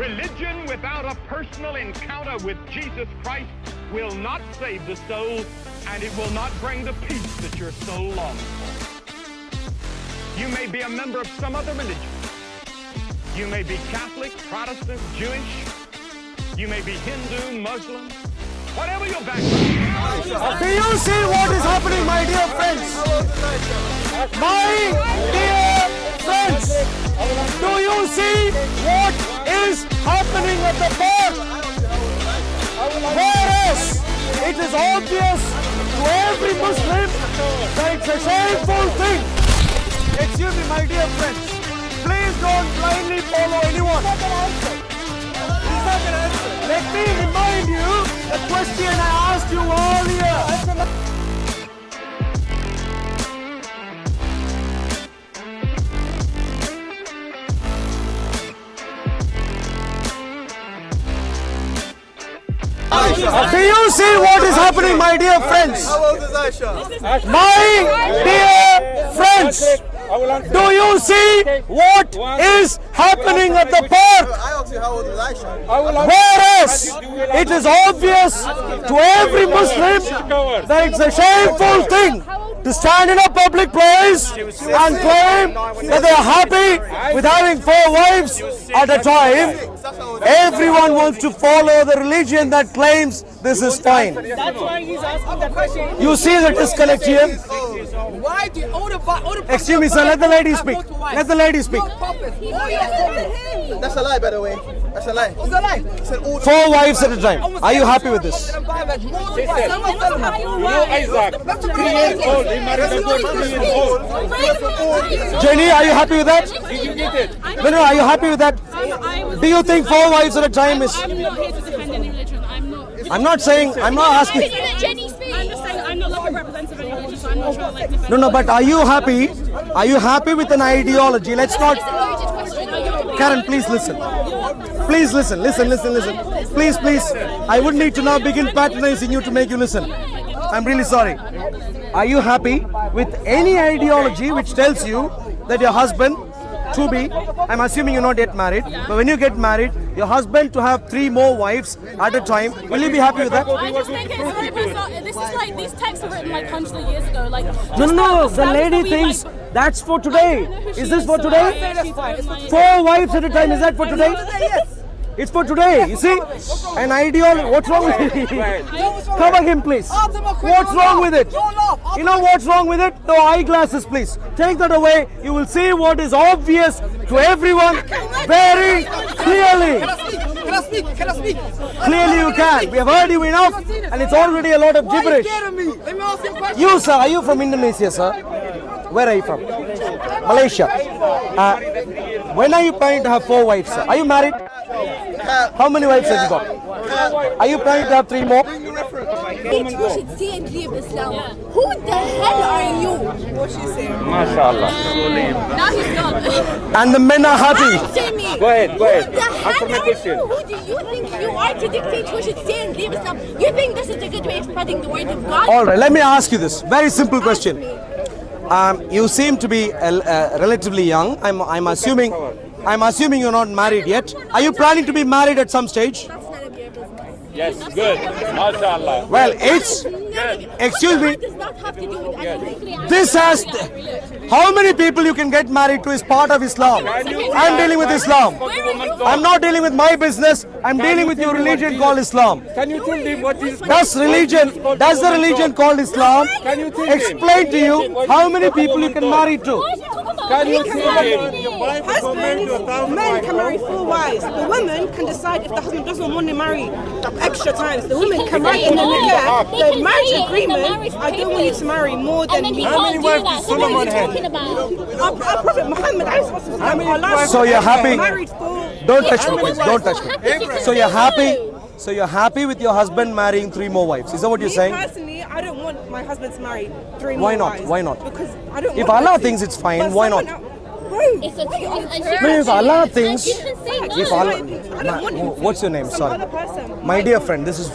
Religion without a personal encounter with Jesus Christ will not save the soul, and it will not bring the peace that your soul longs for. You may be a member of some other religion. You may be Catholic, Protestant, Jewish. You may be Hindu, Muslim. Whatever your background. Do you see what is happening, my dear friends? My dear friends, do you see what is happening at the park? Whereas it is obvious to every Muslim that it's a shameful thing. Excuse me, my dear friends. Please don't blindly follow anyone. Let me remind you the question I asked you earlier. Do you see what is happening, my dear friends? My dear friends, do you see what is happening at the park? Whereas it is obvious to every Muslim that it's a shameful thing to stand in a public place and claim that they are happy with having 4 wives at a time. Everyone wants to follow the religion that claims this is fine. That's why he's asking that question. You see the disconnect here? Why do all the Excuse me, sir, let the lady speak. Let the lady speak. That's a lie, by the way. That's a lie. It's a lie. 4 wives at a time. Are you happy with this? You know Isaac, 3 years old, he married a girl 3 years old. Jenny, are you happy with that? Did you get it? No, are you happy with that? Do you think 4 wives at a time is... I'm not here to defend any religion. I'm not saying, I'm not asking... I'm just saying I'm not like a representative of any religion, so I'm not trying to like defend... No, but are you happy? Are you happy with an ideology? Let's not... Karen, please listen. Please listen. Please. I would need to now begin patronizing you to make you listen. I'm really sorry. Are you happy with any ideology which tells you that your husband to be, I'm assuming you're not yet married, but when you get married, your husband to have 3 more wives at a time, will you be happy with that? I just think it's very bizarre. This is like, these texts were written like hundreds of years ago. Like, No, the lady thinks that's for today. Is this for today? 4 wives at a time, is that for today? It's for today, you see? An ideology, what's wrong with it? Cover him, please. What's wrong with it? You know what's wrong with it? No eyeglasses, please. Take that away. You will see what is obvious to everyone very clearly. Can I speak? Clearly you can. We have heard you enough, and it's already a lot of gibberish. Let me ask you a question. You, sir, are you from Indonesia, sir? Where are you from? Malaysia. When are you planning to have 4 wives, sir? Are you married? How many wives have you got? Are you planning to have 3 more? You should see and leave Islam. Who the hell are you? What she saying? MashaAllah. now he's gone. And the men are happy. Answer me. Go ahead. Who the Answer my hell are question. you? Who do you think you are to dictate who should stay and leave Islam? You think this is a good way of spreading the word of God? All right, let me ask you this very simple question. You seem to be relatively young. I'm assuming you're not married yet. Are you planning to be married at some stage? That's none of your business. Yes, good. MashaAllah. Well, it's... Excuse me. That does not have to do with anything. This has... How many people you can get married to is part of Islam. I'm dealing with Islam. I'm not dealing with my business. I'm dealing with your religion called Islam. Can you tell him what is... Does the religion called Islam explain to you how many people you can marry to? Can you tell him? Husbands, men can marry 4 wives. The woman can decide if the husband doesn't want to marry extra times. The woman can write in the nikah, the marriage agreement, I don't want you to marry more than me. How many wives does Solomon have? Our Prophet Muhammad, Allah, So you're happy? married 4. Don't touch me, please. Don't touch me. So you're happy? So you're happy with your husband marrying 3 more wives? Is that what you're saying? Personally, I don't want my husband to marry 3 more Why not? wives. Why not? Because I don't If want Allah to. thinks it's fine, But why not? someone else- It's a truth. No, if Allah thinks... If If Allah... What's your name? Sorry. My dear friend, this is...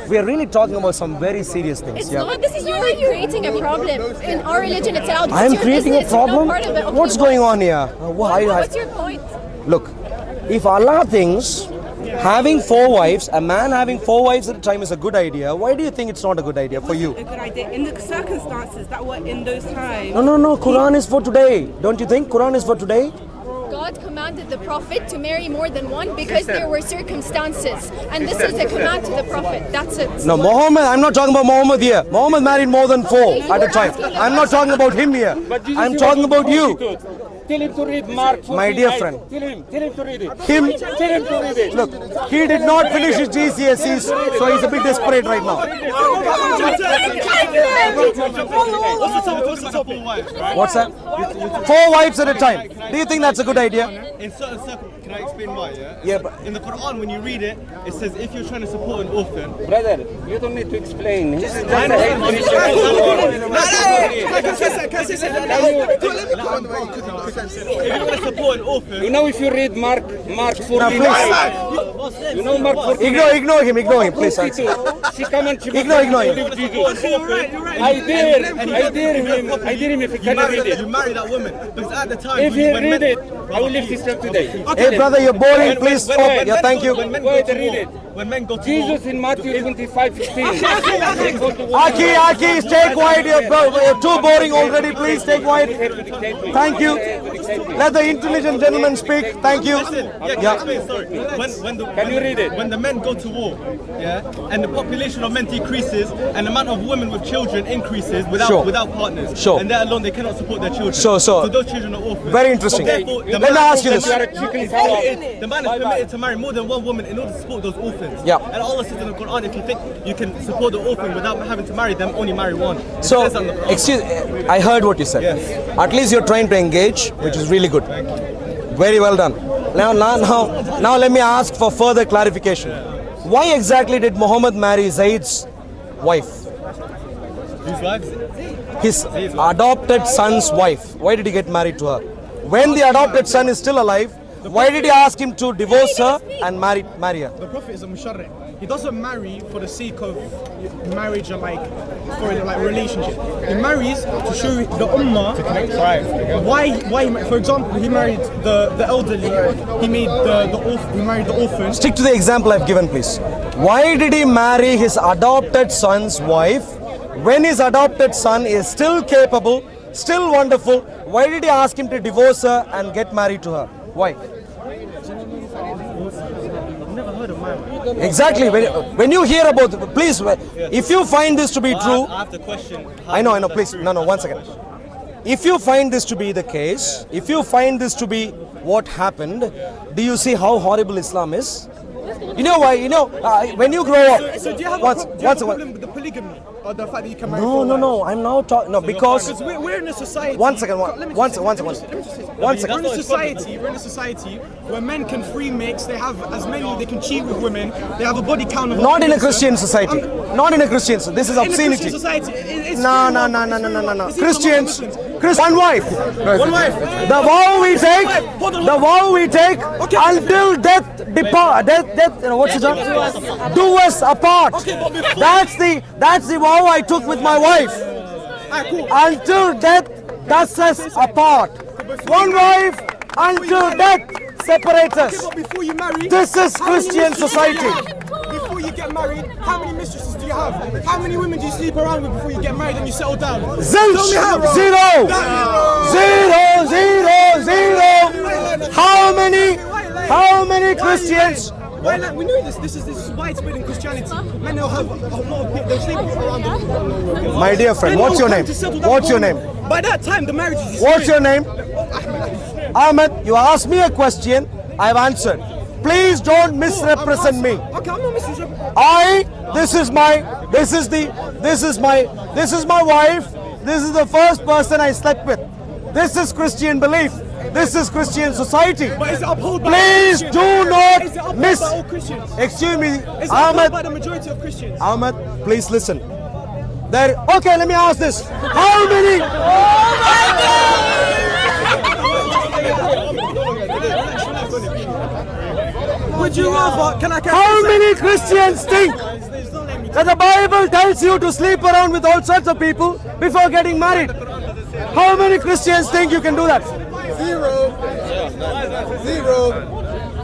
We are really talking about some very serious things. It's not. This is you creating a problem in our religion. It's allowed. I am creating a problem? What's going on here? What's your point? Look, if Allah thinks Having 4 wives, a man having 4 wives at a time is a good idea. Why do you think it's not a good idea for you? A good idea in the circumstances that were in those times. No. Quran is for today. Don't you think Quran is for today? God commanded the Prophet to marry more than one because there were circumstances. And this is a command to the Prophet. That's it. No, Muhammad, I'm not talking about Muhammad here. Muhammad married more than 4 at a time. I'm not talking about him here. I'm talking about you. Tell him to read Mark 14. My dear friend. Tell him to read it. Tell him to read it. Look, he did not finish his GCSEs, so he's a bit desperate right now. What's that? 4 wives at a time. Do you think that's a good idea? In certain circles, can I explain why? Yeah, but in the Quran, when you read it, it says if you're trying to support an orphan. Brother, you don't need to explain. This is just If you want to support an orphan, You know, if you read Mark 14, you know Mark 14. Ignore him, please. 42. She come and she Ignore him. Jesus. I dare him if he can read you it. marry that woman. Because at the time, If he read it, I will lift his step today. Hey, brother, you're boring. Please stop. Yeah, thank you. When men Go go ahead to and read war, it. when men go to Jesus war, in Matthew 25:15. Aki, stay quiet. You're too boring already. Please stay quiet. Thank you. Let the intelligent gentleman speak. Thank you. sorry. Can you read it? When the men go to war, and the population of men decreases, and the amount of women with children increases without partners, and they're alone, they cannot support their children. So those children are orphans. Very interesting. Therefore, Let me ask you this. the man is permitted to marry more than one woman in order to support those orphans. Yeah. And Allah says in the Quran, if you think you can support the orphan without having to marry them, only marry one. So, I heard what you said. Yes. At least you're trying to engage, which is really good. Very well done. Now let me ask for further clarification. Why exactly did Muhammad marry Zaid's wife? Whose wives? His adopted son's wife. Why did he get married to her? When the adopted son is still alive, why did he ask him to divorce her and marry her? The Prophet is a musharri'. He doesn't marry for the sake of marriage or for relationship. He marries to show the ummah to connect tribes. Why? For example, he married the elderly. He married the orphans. Stick to the example I've given, please. Why did he marry his adopted son's wife when his adopted son is still capable, still wonderful? Why did he ask him to divorce her and get married to her? Why? Exactly. When you hear about, please, if you find this to be true, I have to question. I know, please, no, 1 second. If you find this to be the case, if you find this to be what happened, do you see how horrible Islam is? You know why? When you grow up. So do you have a problem with the polygamy or the fact that you can marry? No. I'm now talking. No, because we're in a society. 1 second. One second. We're in a society where men can free mix. They have as many. They can cheat with women. They have a body count of. Not in a Christian society. Not in a Christian. This is obscenity. In a Christian society, No. Christians. One wife. One wife. The vow we take until death depart. What's it called? Do us apart. That's the vow I took with my wife. Until death does us apart. One wife until death separates us. Before you marry, this is Christian society. Before you get married, how many mistresses do you have? How many women do you sleep around with before you get married and you settle down? Zilch! Zero! How many Christians? We know this. This is widespread in Christianity. Men will have a lot of people. They'll sleep around them. My dear friend, what's your name? What's your name? By that time, the marriage is. What's your name? Ahmed, you asked me a question. I've answered. Please don't misrepresent me. Okay, I'm not misrepresenting. This is my wife. This is the first person I slept with. This is Christian belief. This is Christian society. But is it upheld by Please do not miss. All Christians? Excuse me, Is it Ahmed. upheld by the majority of Christians? Ahmed, please listen. Okay, let me ask this. How many? Would you rather? How many Christians think that the Bible tells you to sleep around with all sorts of people before getting married? How many Christians think you can do that? Zero.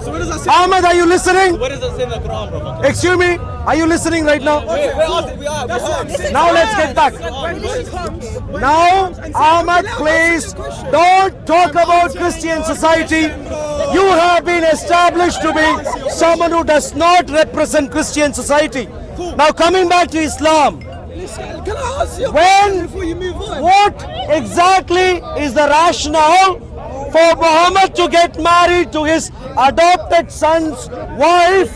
So what does that say? Ahmed, are you listening? What does it say in the Quran, brother? Excuse me, are you listening right now? We are. Now let's get back. Now, Ahmed, please don't talk about Christian society. You have been established to be someone who does not represent Christian society. Now coming back to Islam. Can I ask you a question before you move on? What exactly is the rationale for Muhammad to get married to his adopted son's wife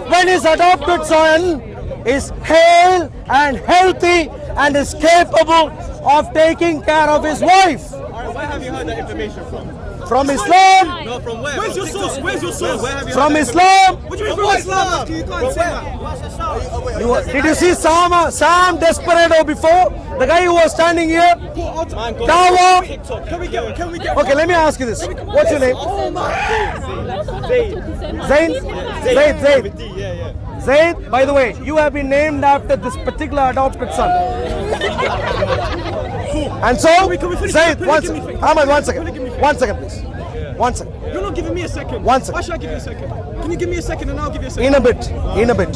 when his adopted son is hale and healthy and is capable of taking care of his wife? Where have you heard that information from? From Islam? No, from where? Where's your source? Where's your source? Where have you From heard that Islam? What do you mean from Islam? You can't say that. Did you see Sam Desperado before? The guy who was standing here? Dawa? Can we get Okay, let me ask you this. What's your name? Zaid. Zaid, by the way, you have been named after this particular adopted son. And so, Zaid, Ahmed, 1 second. 1 second, please. 1 second. You're not giving me a second. 1 second. Why should I give you a second? Can you give me a second and I'll give you a second? In a bit.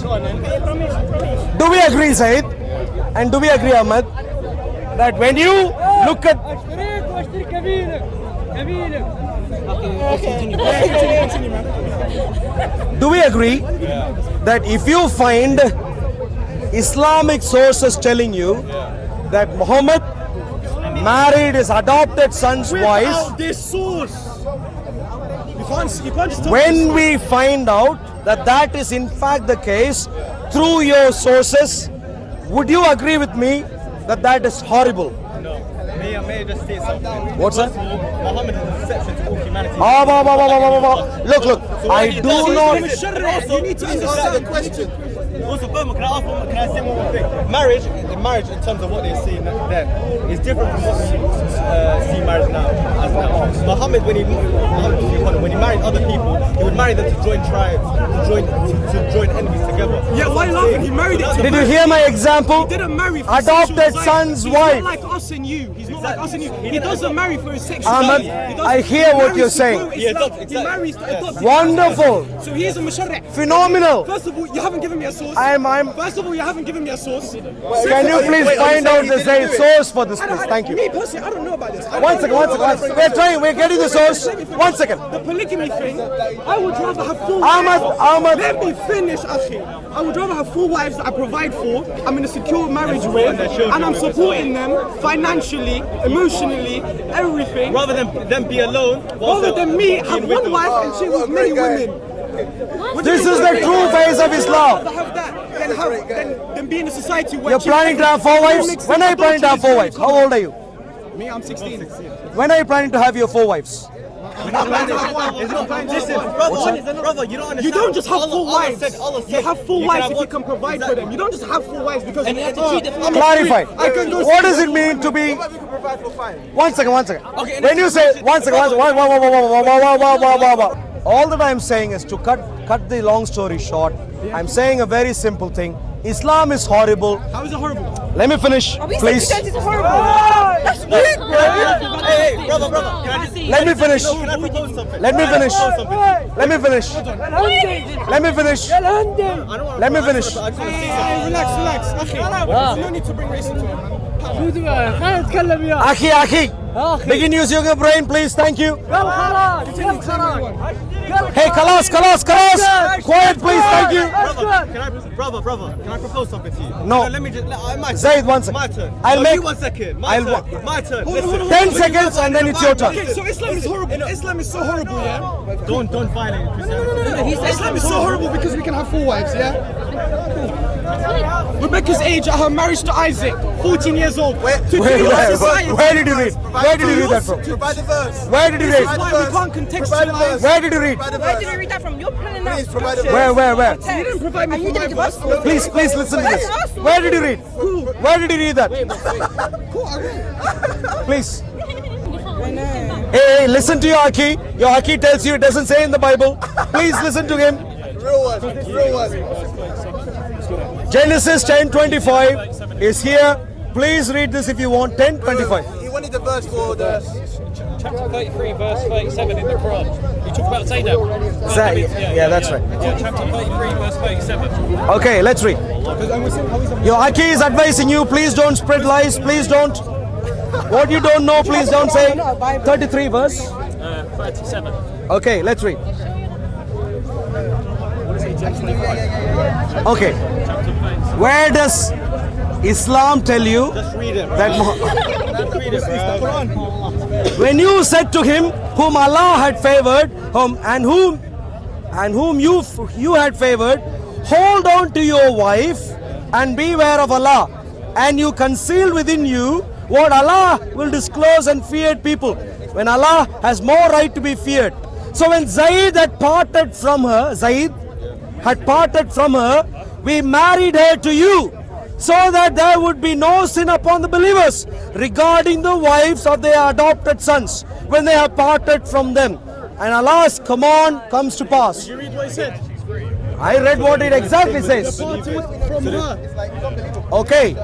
Do we agree, Zaid? And do we agree, Ahmed, that when you look at... Do we agree that if you find Islamic sources telling you that Muhammad married his adopted son's wife, without this source, you can't just tell when we find out that that is in fact the case through your sources, would you agree with me that that is horrible? No. May I just say something? What's that? Muhammad is an exception to all humanity. Look, I do not... You need to understand the question. Also, Burma, can I say one more thing? Marriage in terms of what they're seeing then, is different from what we see marriage now. Muhammad, when he married other people, he would marry them to join tribes, to join enemies together. Yeah, why not? He married it to... Did you hear my example? He didn't marry for adopted son's wife. He's not like us and you. He's not like us and you. He doesn't marry for his sexual... Ahmed, I hear what you're saying. He marries to adopt. Wonderful. So he is a musharrih. Phenomenal. First of all, you haven't given me a source. First of all, you haven't given me a source. Can you please find out the source for this, please? Thank you. Me personally, I don't know about this. One second. We're getting the source. 1 second. The polygamy thing, I would rather have 4 Ahmed. Let me finish, Akhi. I would rather have 4 wives that I provide for, I'm in a secure marriage with, and I'm supporting them financially, emotionally, everything. Rather than them be alone. Rather than me have 1 wife and she with many women. This is the true face of Islam. Have that, then be in a society where you're planning to have 4 wives? When are you planning to have 4 wives? How old are you? Me, I'm 16. When are you planning to have your 4 wives? Listen, brother, you don't understand. You don't just have 4 wives. You have 4 wives if you can provide for them. You don't just have 4 wives because clarify. What does it mean to be... 1 second. Okay, when you say... 1 second. All that I'm saying is to cut the long story short. I'm saying a very simple thing. Islam is horrible. How is it horrible? Let me finish, please. It's horrible. That's weird, bro. Hey, brother. Let me finish. Can I propose something? Let me finish. Relax. Okay. No need to bring race into it. Akhi. Begin use your brain, please. Thank you. Hey, Kalas. Quiet, please. Thank you. Brother, can I propose something to you? No. Let me just... Zaid, 1 second. My turn. I'll make... you 1 second. My turn. Listen. 10 seconds and then it's your turn. Okay, so Islam is horrible. Islam is so horrible, yeah? Don't violate Christianity. No. Islam is so horrible because we can have 4 wives, yeah? Rebecca's age at her marriage to Isaac, 14 years old. Where did you read? Where did you read that from? Provide the verse. Where did you read? That's why we can't contextualize. Where did you read? Where did you read that from? You're pulling out. Where? You didn't provide me with my verse. Please listen to this. Where did you read? Where did you read that? Please. Hey, listen to your Aki. Your Aki tells you it doesn't say in the Bible. Please listen to him. Real one. Genesis 10:25 is here. Please read this if you want. 10:25. wanted the verse for the... Chapter 33, verse 37 in the Quran. You talk about Zainab. Yeah, that's right. Yeah, chapter 33, verse 37. Okay, let's read. Your Aki is advising you, please don't spread lies, please don't. What you don't know, please don't say. 33 verse? 37. Okay, let's read. Okay. Where does Islam tell you that when you said to him whom Allah had favored, and whom you had favored, hold on to your wife and beware of Allah, and you conceal within you what Allah will disclose and feared people, when Allah has more right to be feared. So when Zaid had parted from her, we married her to you, so that there would be no sin upon the believers regarding the wives of their adopted sons when they have parted from them, and Allah's command comes to pass. Did you read what it said? I read what it exactly says. From her. Okay,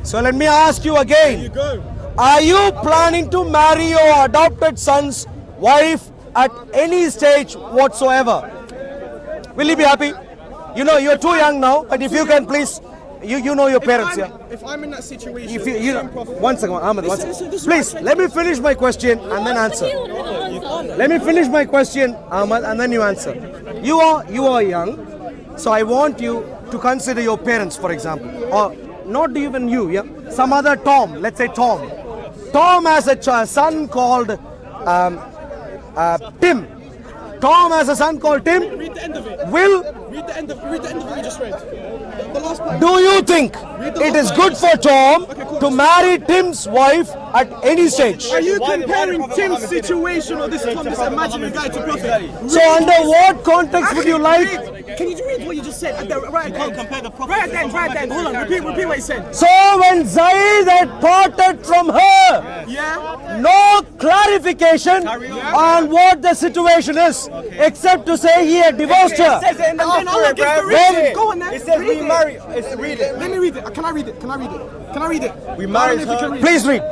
so let me ask you again. There you go. Are you planning to marry your adopted son's wife at any stage whatsoever? Will you be happy? You know, you're too young now, but if you can please, you know your parents, yeah? If I'm in that situation, If you one second, Ahmed, one second. Please, let me finish my question and then answer. Let me finish my question, Ahmed, and then you answer. You are young, so I want you to consider your parents, for example, or not even you, yeah? Some other Tom, let's say Tom. Tom has a son called Tim. Tom has a son called Tim. Read the end of it. Will. Read the end of it you just read. The last part. Do you think it is good for Tom to marry Tim's wife at any stage? Are you comparing Tim's situation or this imaginary guy to Prophet? So under what context would you like? Can you read what you just said? Right then. Right then. Hold on. Repeat what he said. So when Zaid had parted from her, no clarification on what the situation is, except to say he had divorced her. And then Allah gives the reason. Go on then. It says we married. Read it. Let me read it. Can I read it? We married her. Please read.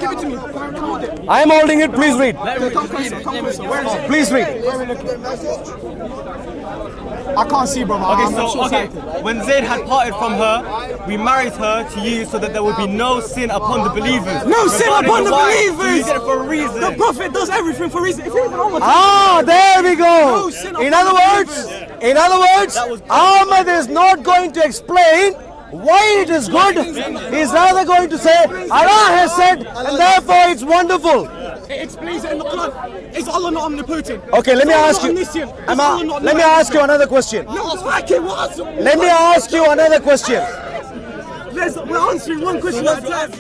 Give it to me. Can I hold it? I am holding it. Please read. Come closer. Where is it? Please read. I can't see, brother. Okay, when Zaid had parted from her, we married her to you so that there would be no sin upon the believers. No sin upon the believers! So you did it for a reason. The Prophet does everything for a reason. If you even There we go. In other words, Ahmed is not going to explain why it is good. He's rather going to say Allah has said, and therefore it's wonderful. It explains it in the Quran. Is Allah not omnipotent? Okay, let me ask you. Let me ask you another question. Let me ask you another question. We're answering one question at a time.